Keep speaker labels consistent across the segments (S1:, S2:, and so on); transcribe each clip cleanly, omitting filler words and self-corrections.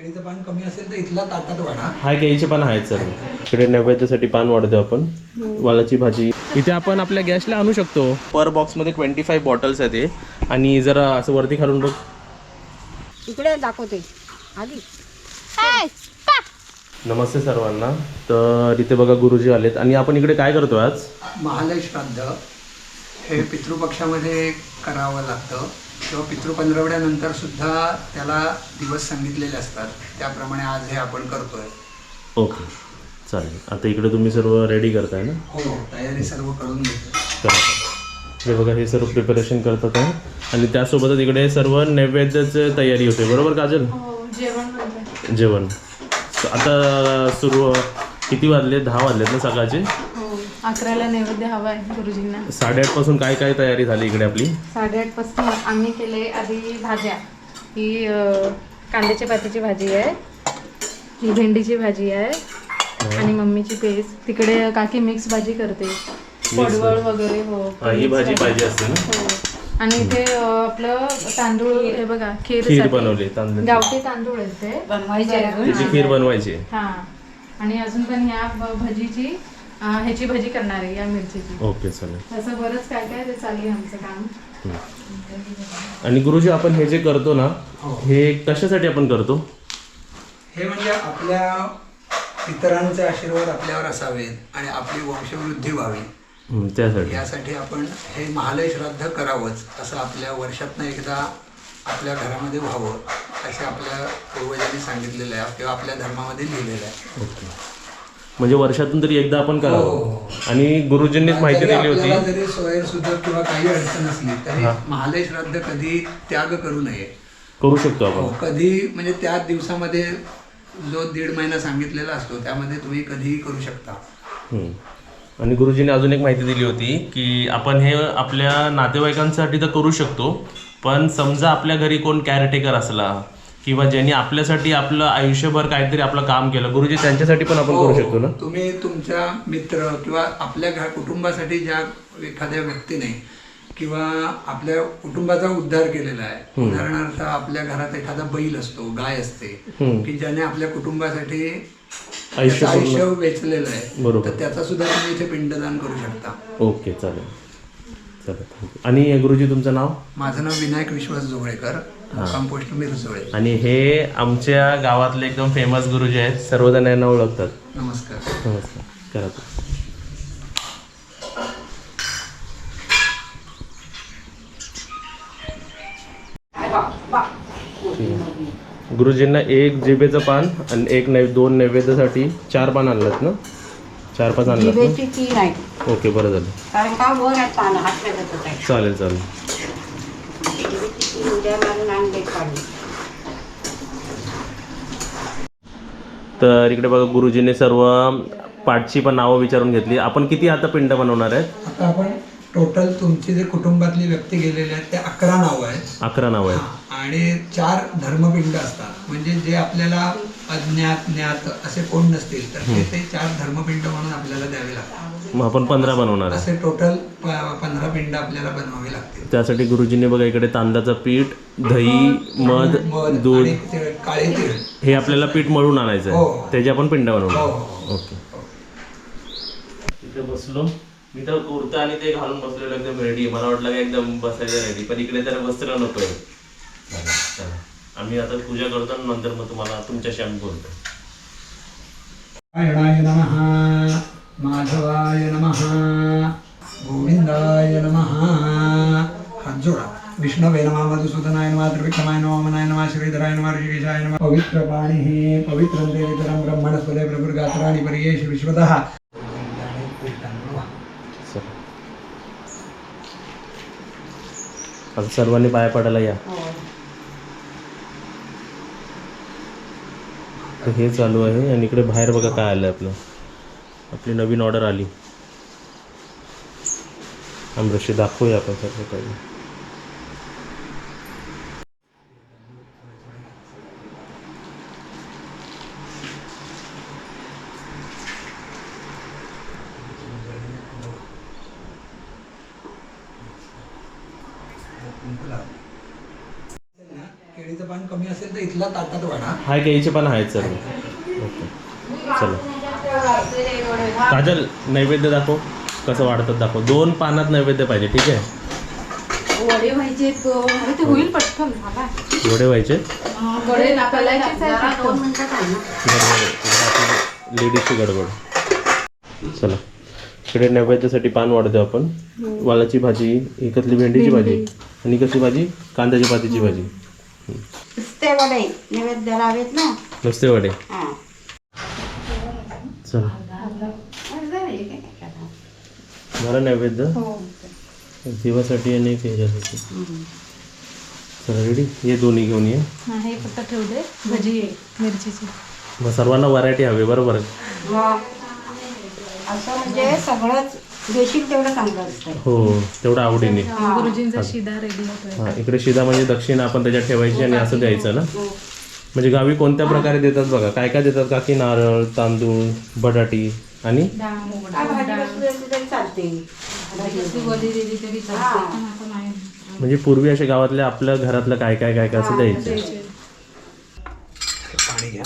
S1: केळीचं पान कमी असेल तर इथला ताटात वाढा.
S2: हा केळीचे पान आहेत सर्व. इकडे नैवेद्यासाठी पान वाढतो आपण. वालाची भाजी इथे आपण आपल्या गॅसला आणू शकतो. पर बॉक्समध्ये 25 बॉटल्स आहेत हे. आणि जरा असं वरती खालून बघ
S3: इकडे दाखवते आधी.
S2: नमस्ते सर्वांना. तर इथे बघा गुरुजी आलेत आणि आपण इकडे काय करतोय आज?
S1: महालय श्राद्ध हे पितृपक्षामध्ये करावं लागतं किंवा पितृपंधरवड्यानंतर सुद्धा त्याला दिवस सांगितलेले असतात. त्याप्रमाणे आज हे आपण करतोय.
S2: ओके चालेल. आता इकडे तुम्ही सर्व रेडी करताय ना?
S1: हो, तयारी सर्व करून घेतो.
S2: करा. हे बघा हे सर्व प्रिपरेशन करतात आहे आणि त्यासोबतच इकडे सर्व नैवेद्याची तयारी होते. बरोबर काजल? जेवण आता सुरू. किती वाजले? 10 वाजलेत ना सकाळचे?
S4: 11ला नैवेद्य हवा आहे गुरुजींना.
S2: 8:30 पासून काय काय तयारी झाली इकडे आपली?
S4: 8:30 पासून आम्ही केले आधी भाज्या. ही कांद्याच्या पातीची भाजी आहे, ही भेंडीची भाजी आहे आणि मम्मीची पेस्ट. तिकडे काकी मिक्स भाजी करते, पडवळ वगैरे. हो,
S2: ही भाजी पाहिजे असते ना?
S4: हो. आणि इथे आपलं तांदूळ हे बघा,
S2: खीर बनवली तांदूळ,
S4: गावठी तांदूळ आहे ते
S3: बनवायचे.
S2: त्याची खीर बनवायची.
S4: हा. आणि अजून पण ह्या भाजीची ह्याची भाजी करणार आहे, या मिरचीची.
S2: ओके चालेल.
S4: असं बरंच काय काय ते चालू आहे आमचं काम.
S2: आणि गुरुजी आपण हे जे करतो ना, हे कशासाठी आपण करतो?
S1: हे म्हणजे आपल्या पितरांचे आशीर्वाद आपल्यावर असावेत आणि आपली वंशवृद्धी व्हावी
S2: त्यासाठी.
S1: यासाठी आपण हे महालय श्राद्ध करावंच, असं आपल्या वर्षातनं एकदा आपल्या घरामध्ये व्हावं असे आपल्या पूर्वजांनी सांगितलेलं आहे किंवा आपल्या धर्मामध्ये लिहिलेलं आहे.
S2: ओके. म्हणजे वर्षातून तरी एकदा आपण
S1: हो.
S2: करावं. आणि गुरुजींनीच माहिती दिली
S1: आपल्याला
S2: होती.
S1: जरी सोयरसुद्धा किंवा काही अडचण असली तरी महालय श्राद्ध कधी त्याग करू नये.
S2: करू शकतो
S1: हो,
S2: आपण.
S1: कधी म्हणजे त्या दिवसामध्ये जो 1.5 महिना सांगितलेला असतो त्यामध्ये तुम्ही कधीही करू शकता.
S2: आणि गुरुजींनी अजून एक माहिती दिली होती की आपण हे आपल्या नातेवाईकांसाठी तर करू शकतो, पण समजा आपल्या घरी कोण केअरटेकर असला किंवा ज्यांनी आपल्यासाठी आपलं आयुष्यभर काहीतरी आपलं काम केलं, गुरुजी त्यांच्यासाठी पण आपण करू शकतो ना?
S1: तुम्ही तुमच्या मित्र किंवा आपल्या कुटुंबासाठी ज्या एखाद्या व्यक्तीने किंवा आपल्या कुटुंबाचा उद्धार केलेला आहे, उदाहरणार्थ आपल्या घरात एखादा बैल असतो, गाय असते, की ज्याने आपल्या कुटुंबासाठी आयुष्य वेचलेलं आहे,
S2: बरोबर.
S1: तर त्याचा सुद्धा तुम्ही इथे पिंडदान करू शकता.
S2: ओके चालेल. चालेल. आणि गुरुजी तुमचं नाव?
S1: माझं नाव विनायक विश्वास जोगळेकर, मुक्काम पोस्ट मिरजोळे.
S2: आणि हे आमच्या गावातले एकदम फेमस गुरुजी आहेत, सर्वजण यांना ओळखतात.
S1: नमस्कार.
S2: नमस्कार. करा तू. गुरुजींना एक जिभेचं पान आणि एक दोन नैवेद्यासाठी 4 पान आणलात ना? 4-5 आणलात ना?
S3: जिभेची खीर आहे.
S2: ओके बरं झालं.
S3: कारण का वर आहे पानं हात लागत होत आहे.
S2: चालेल चालेल.
S3: जिभेची खीर उद्या मारून आणले काढून.
S2: तर इकडे बघा गुरुजींनी सर्व पाठची पण नावं विचारून घेतली. आपण किती आता पिंड बनवणार आहेत?
S1: आता आपण टोटल तुमची जे कुटुंबातली व्यक्ती गेलेले आहेत ते 11 नावं आहेत.
S2: 11 नावं आहेत.
S1: आणि 4 धर्मपिंड असतात. म्हणजे जे आपल्याला अज्ञात ज्ञात असे कोण नसतील तर ते 4 धर्मपिंड म्हणून आपल्याला द्यावे लागतात.
S2: मग आपण 15 बनवणार आहे.
S1: असे टोटल 15 पिंड आपल्याला बनवावे लागतील.
S2: त्यासाठी गुरुजींनी बघा इकडे तांदळाचं पीठ, दही, मध, दूध,
S1: आणि काळे तीळ
S2: हे आपल्याला पीठ मळून आणायचं
S1: हो.
S2: आहे. त्याचे आपण पिंड बनवणार.
S1: हो.
S2: ओके. इथे बसलो मी तर कुर्ता आणि ते घालून बसलेलो एकदम रेडी. मला वाटलं का एकदम बसायला रेडी, पण इकडे तर वस्त्र नकोय. चला आम्ही आता पूजा करतो आणि नंतर मग तुम्हाला तुमच्याशी आम्ही बोलतो.
S1: नारायणाय नमः, माधवाय नमः, गोविंदाय नमः. हात जोडा. विष्णवे नमः, मधुसूदनाय नमः, त्रिविक्रमाय नमः, वामनाय नमः, श्रीधराय नमः, ऋषिकेशाय नमः. पवित्र पाणी पवित्रं देवितरं ब्रह्मणस्पदे प्रभुर्गात्राणि पर्येषु विश्वतः.
S2: आता सर्वांनी पाया पडायला या. तर हे चालू आहे आणि इकडे बाहेर बघा काय आलं आपलं. आपली नवीन ऑर्डर आली. आमरशी दाखवूया आपण सर्व काही.
S1: केळीचं पान कमी असेल तर इथला तिला ताटात वाढा.
S2: हा केळीचे पण आहेत सर्व. ओके चला काजल नैवेद्य दाखव कसं वाढतात दाखव. 2 पानात नैवेद्य पाहिजे ठीक आहे.
S3: वडे व्हायचे
S4: अरे ते होईल पटकन मला.
S2: वडे व्हायचे
S4: वडे तळायचेच आहे फक्त.
S3: 2 मिनिटात आहे ना.
S2: लेडीजची गडबड. चला इकडे नैवेद्यासाठी पान वाढतो आपण. वालाची भाजी, एकतली भेंडीची भाजी आणि कसली भाजी, कांद्याची पातीची भाजी.
S3: नुसते वडे नैवेद्य लावेत ना.
S2: नुसते वडे.
S3: हा.
S2: चला झालं नैवेद्य देवासाठी आणि एक ह्याच्यासाठी. चला रेडी. हे दोन्ही घेऊन ये.
S4: हा हे फक्त ठेवले. भजी आहे मिरचीची.
S2: मग सर्वांना व्हरायटी हवी बरोबर.
S3: मग असं म्हणजे सगळंच देशील तेवढं चांगलं असतं.
S2: हो तेवढं आवडीने.
S4: गुरुजींचा शिदा रेडी होतोय.
S2: हां इकडे शिदा म्हणजे दक्षिणा आपण त्याच्यात ठेवायची आणि असं द्यायचं ना. म्हणजे गावी कोणत्या प्रकारे देतात बघा. काय काय देतात काकी. नारळ, तांदूळ, बटाटी आणि
S3: भाजी कसली असली तरी चालते.
S2: म्हणजे पूर्वी अशा गावातल्या आपल्या घरातलं काय काय काय काय असं द्यायचं.
S1: पाणी घ्या.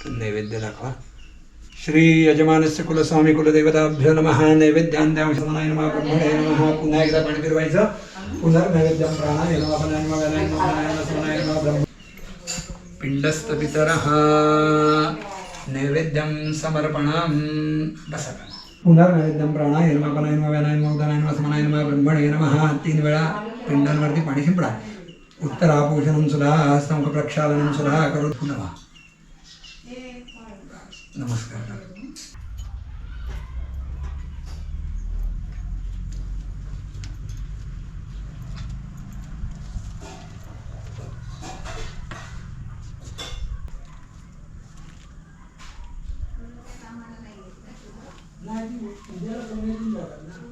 S1: नैवेद्य दाखवा. श्री यजमानस्य कुलस्वामी कुलदेवताभ्यो नमः. नैवेद्यान् द्यावशमनाय नमः. ब्रह्मणे नमः. पुन्हा एकदा पाणी फिरवायचं. पुनर्नैवेद्यं प्राणाय नमः. वनाय नमः. वनाय नमः. वनाय नमः. समनाय नमः. ब्रह्म पिंडस्थ पितरः नैवेद्यं समर्पणं. बसा. पुनर्नैवेद्यं प्राणाय नमः. वनाय नमः. वनाय नमः. वनाय नमः. समनाय नमः. ब्रह्मणे नमः. 3 वेळा पिंडांवरती पाणी शिंपडा. उत्तरापोषणं सुधा. स्तंभ प्रक्षालनं सुधा करोतु. पुनः नमस्कार.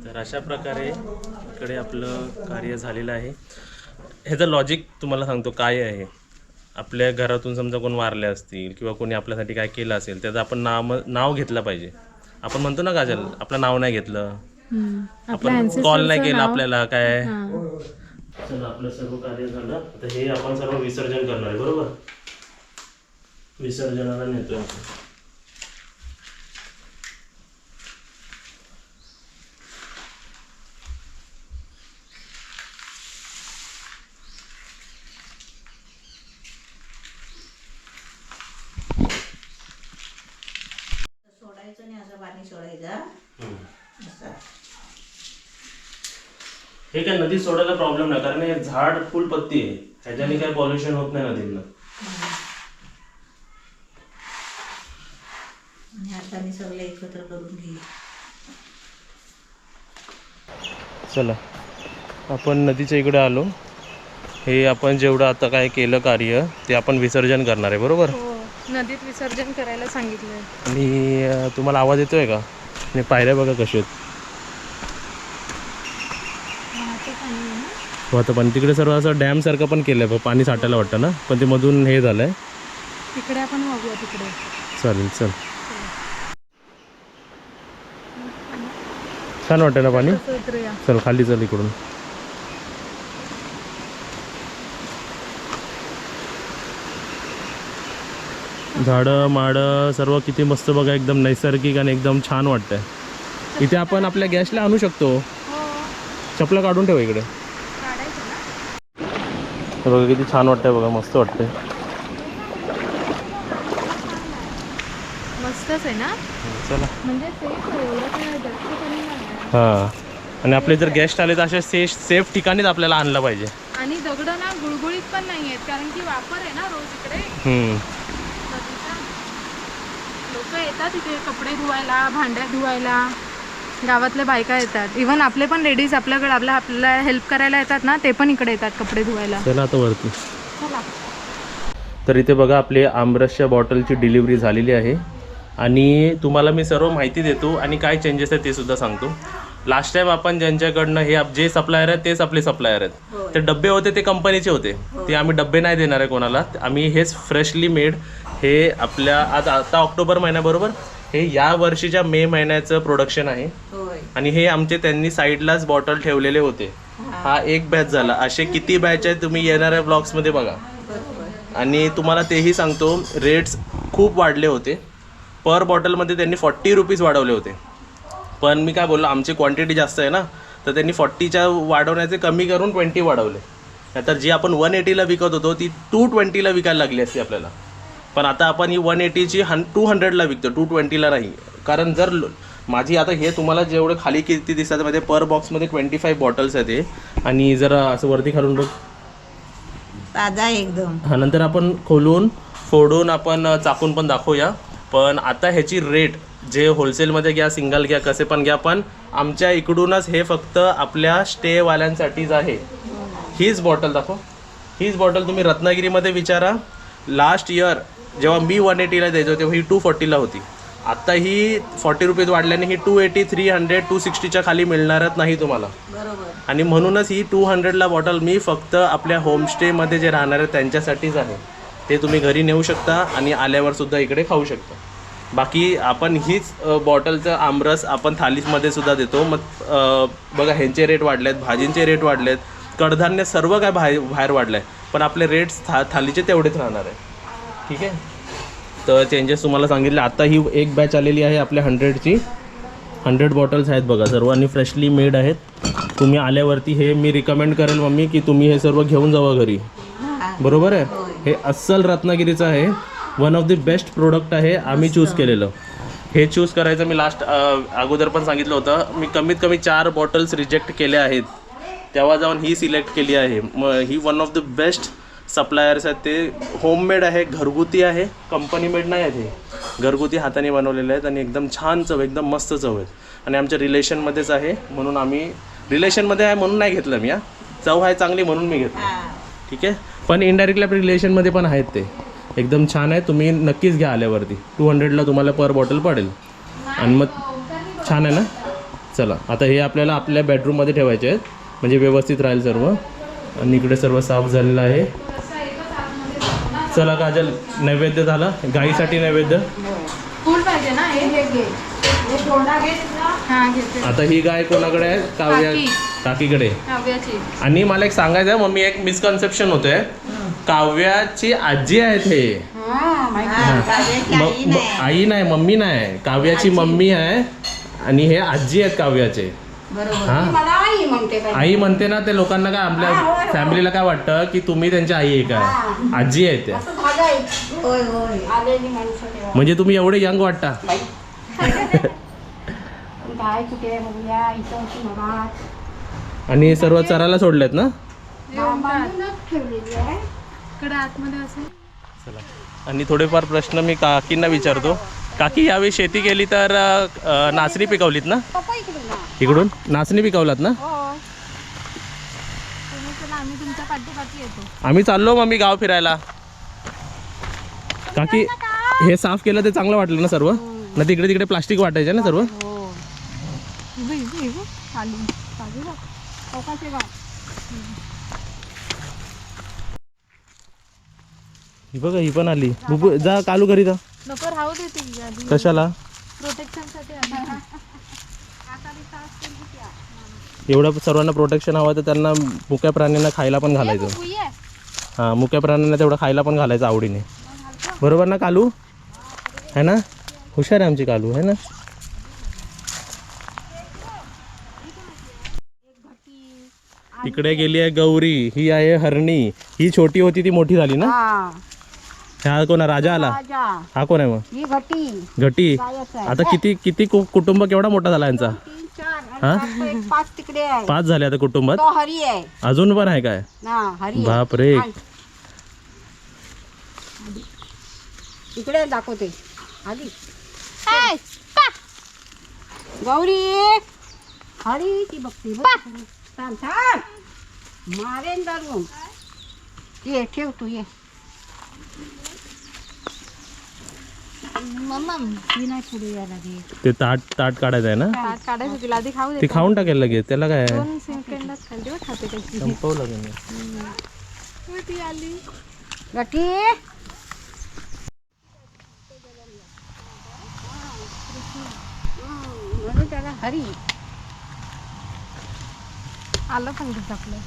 S2: तर अशा प्रकारे इकडे आपलं कार्य झालेलं आहे. ह्याचं लॉजिक तुम्हाला सांगतो काय आहे. आपल्या घरातून समजा कोण वारले असतील किंवा कोणी आपल्यासाठी काय केलं असेल त्याचं आपण नाव घेतलं पाहिजे. आपण म्हणतो ना काजल आपलं नाव नाही घेतलं, आपण कॉल नाही केला आपल्याला काय. चला आपलं सर्व कार्य झालं. आता हे आपण सर्व विसर्जन करणार आहे बरोबर. विसर्जनाला नेतोय आपण.
S3: सोडायचं नाही असं पाणी सोडायचं.
S2: हे काय नदीत सोडायला प्रॉब्लेम नाही कारण हे झाड फुल पत्ती आहे. ह्याच्याने काय पॉल्युशन होत नाही नदीला.
S3: आणि आता मी सगळे एकत्र करून घे.
S2: चला आपण नदीच्या इकडे आलो. हे आपण जेवढं आता काय केलं कार्य ते आपण विसर्जन करणार आहे बरोबर.
S4: नदीत विसर्जन करायला सांगितलंय.
S2: आणि तुम्हाला आवाज येतोय का. आणि पायऱ्या बघा कशा आहेत. वाहतं पाणी. तिकडे सर्व असं डॅम सारखं पण केलंय पाणी साठायला वाटतं ना. पण ते मधून हे झालंय.
S4: तिकडे आपण वागूया तिकडे.
S2: चालेल चल. छान वाटतं ना पाणी. चल खाली चल इकडून. झाडं माडं सर्व किती मस्त बघा. एकदम नैसर्गिक आणि एकदम छान वाटतंय. इथे आपण आपल्या गॅसला आणू शकतो. चपला काढून ठेवा इकडे. बघा किती छान वाटतंय बघा. मस्त वाटतंय.
S4: मस्तच आहे ना.
S2: चला
S4: म्हणजे
S2: हां. आणि आपले जर गेस्ट आले तर अशा सेफ ठिकाणीच आपल्याला आणलं पाहिजे.
S4: आणि दगड ना गुळगुळीत पण नाही आहेत कारण की वापर आहे ना रोज इकडे. लोक येतात इथे कपडे धुवायला, भांड्या धुवायला. गावातल्या बायका येतात. इव्हन आपले पण लेडीज आपल्याकडे आपल्याला हेल्प करायला येतात ना. ते पण इकडे येतात कपडे धुवायला.
S2: चला आता वरती.
S4: चला.
S2: तर इथे बघा आपली आमरसच्या बॉटलची डिलिव्हरी झालेली आहे. आणि तुम्हाला मी सर्व माहिती देतो आणि काय चेंजेस आहेत ते सुद्धा सांगतो. लास्ट टाइम आपण ज्यांच्याकडनं हे जे सप्लायर आहेत तेच आपले सप्लायर आहेत. ते डब्बे होते ते कंपनीचे होते. ते आम्ही डब्बे नाही देणार आहे कोणाला. आम्ही हेच फ्रेशली मेड हे आपल्या आता ऑक्टोबर महिना बरोबर हे या वर्षीच्या मे महिन्याचं प्रोडक्शन आहे. आणि हे आमचे त्यांनी साईडलाच बॉटल ठेवलेले होते. हा एक बॅच झाला. असे किती बॅच आहेत तुम्ही येणाऱ्या ब्लॉग्समध्ये बघा. आणि तुम्हाला तेही सांगतो रेट्स खूप वाढले होते. पर बॉटलमध्ये त्यांनी 40 रुपीज वाढवले होते. पण मी काय बोललो, आमची क्वांटिटी जास्त आहे ना, तर त्यांनी 40च्या वाढवण्याचे कमी करून 20 वाढवले. नाहीतर जी आपण 180ला विकत होतो ती 220ला विकायला लागली असती आपल्याला. पण आता आपण ही 180ची 200ला विकतो, 220ला नाही. कारण जर माझी आता हे तुम्हाला जेवढं खाली किती दिसतात मध्ये पर बॉक्समध्ये 25 बॉटल्स आहेत हे. आणि जरा असं वरती खालून बघ,
S3: ताजा एकदम.
S2: हा नंतर आपण खोलून फोडून आपण चाकून पण दाखवूया. पण आता ह्याची रेट जे होलसेलमध्ये घ्या, सिंगल घ्या, कसे पण घ्या, पण आमच्या इकडूनच हे फक्त आपल्या स्टेवाल्यांसाठीच आहे. हीच बॉटल दाखव, हीच बॉटल तुम्ही रत्नागिरीमध्ये विचारा. लास्ट इयर जेव्हा मी 180ला द्यायचो तेव्हा ही 240ला होती. आत्ता ही 40 रुपीज वाढल्याने ही 280, 300, 260च्या खाली मिळणारच नाही तुम्हाला. आणि म्हणूनच ही 200ला बॉटल मी फक्त आपल्या होमस्टेमध्ये जे राहणार आहेत त्यांच्यासाठीच आहे. ते तुम्ही घरी नेऊ शकता आणि आल्यावर सुद्धा इकडे खाऊ शकता. बाकी आपण हीच बॉटलचं आमरस आपण थालीमध्ये सुद्धा देतो. मग बघा ह्यांचे रेट वाढलेत, भाजींचे रेट वाढलेत, कडधान्य सर्व काय बाहेर वाढलं आहे, पण आपले रेट्स थालीचे तेवढेच राहणार आहे. ठीक आहे, तर चेंजेस तुम्हाला सांगितले. आता ही एक बॅच आलेली आहे आपल्या 100ची. 100 बॉटल्स आहेत बघा, सर्व आणि फ्रेशली मेड आहेत. तुम्ही आल्यावरती हे मी रिकमेंड करेल मम्मी की तुम्ही हे सर्व घेऊन जावा घरी. बरोबर आहे, हे अस्सल रत्नागिरीचं आहे. One of the best product आहे, आम्ही चूज केलेलं. हे चूज करायचं मी लास्ट अगोदर पण सांगितलं होतं. मी कमीत कमी 4 बॉटल्स रिजेक्ट केल्या आहेत, तेव्हा जाऊन ही सिलेक्ट केली आहे. मग ही one of the best suppliers आहेत. ते होममेड आहे, घरगुती आहे, कंपनी मेड नाही आहेत. हे घरगुती हाताने बनवलेले आहेत आणि एकदम छान चव, एकदम मस्त चव आहेत. आणि आमच्या रिलेशनमध्येच आहे म्हणून आम्ही रिलेशनमध्ये आहे म्हणून नाही घेतलं मी. चव आहे चांगली म्हणून मी घेतलं. ठीक आहे, पण इनडायरेक्टली आपल्या रिलेशनमध्ये पण आहेत. ते एकदम छान आहे, तुम्ही नक्कीच घ्या आल्यावरती. 200ला तुम्हाला पर बॉटल पडेल. आणि मग छान आहे ना. चला आता हे आपल्याला आपल्या बेडरूममध्ये ठेवायचे आहेत म्हणजे व्यवस्थित राहील सर्व. आणि इकडे सर्व साफ झालेलं आहे. चला काजल, नैवेद्य झाला, गाईसाठी नैवेद्य.
S4: फुल पाहिजे ना हे घे. हां घेते.
S2: आता ही गाय कोणाकडे आहे? काव्या काकीकडे.
S4: काव्याची.
S2: आणि मला एक सांगायचं आहे मम्मी, एक मिसकन्सेप्शन होतंय. काव्याची आजी आहेत हे. आई नाही, मम्मी नाही, काव्याची मम्मी आहे आणि हे आजी आहेत काव्याचे. आई म्हणते ना, ते लोकांना काय आपल्या फॅमिलीला काय वाटतं की तुम्ही त्यांच्या आई आहे काय, आजी आहेत त्या. म्हणजे तुम्ही एवढे यंग वाटता. आणि सर्व चराला सोडलेत ना.
S4: इकडे आतमध्ये असेल.
S2: चला, आणि थोडेफार प्रश्न मी काकींना विचारतो. काकी, यावेळी शेती केली तर नाचणी पिकवलीत ना? इकडून नाचणी पिकवलात ना?
S4: आम्ही तुमच्या पाठी येतो.
S2: आम्ही चाललो मग मी गाव फिरायला. काकी, हे साफ केलं ते चांगलं वाटलं ना सर्व? ना तिकडे तिकडे प्लास्टिक वाटायचे ना सर्व. ही बघा, ही पण आली. बुबू जा, कालू घरी जा.
S4: नको राहू देते.
S2: कशाला?
S4: प्रोटेक्शनसाठी.
S2: एवढं सर्वांना प्रोटेक्शन हवं तर त्यांना मुक्या प्राण्यांना खायला पण घालायचं. हां, मुक्या प्राण्यांना तेवढं खायला पण घालायचं आवडीने. बरोबर ना कालू? है ना? हुशार आहे आमची कालू, है ना? तिकडे गेली आहे गौरी, ही आहे हरणी. ही छोटी होती ती मोठी झाली ना. हा कोण आहे? राजा आला. हा कोण आहे मग? घटी. आता किती कुटुंब केवढा मोठा झाला यांचा? हा,
S3: 5 तिकडे आहे.
S2: 5 झाले आता कुटुंबात.
S3: तो हरी आहे.
S2: अजून पण आहे काय? बाप रे.
S3: इकडे दाखवते आधी. गौरी हरी ती बघते. मारेन धरून. ये ठेव तू, ये. ती नाही पुढे यायला लागली.
S2: ते ताट काढायचं आहे ना.
S4: काढायचं तिला आधी खाऊ दे.
S2: ते खाऊन टाकेल लगेच, त्याला काय आहे?
S4: 2 सेकंदात खाल्ली खाते कशी.
S2: संपवू लागेल.
S4: ती आली
S3: गटी. म्हणून त्याला हरी.
S4: आलं पण आपलं.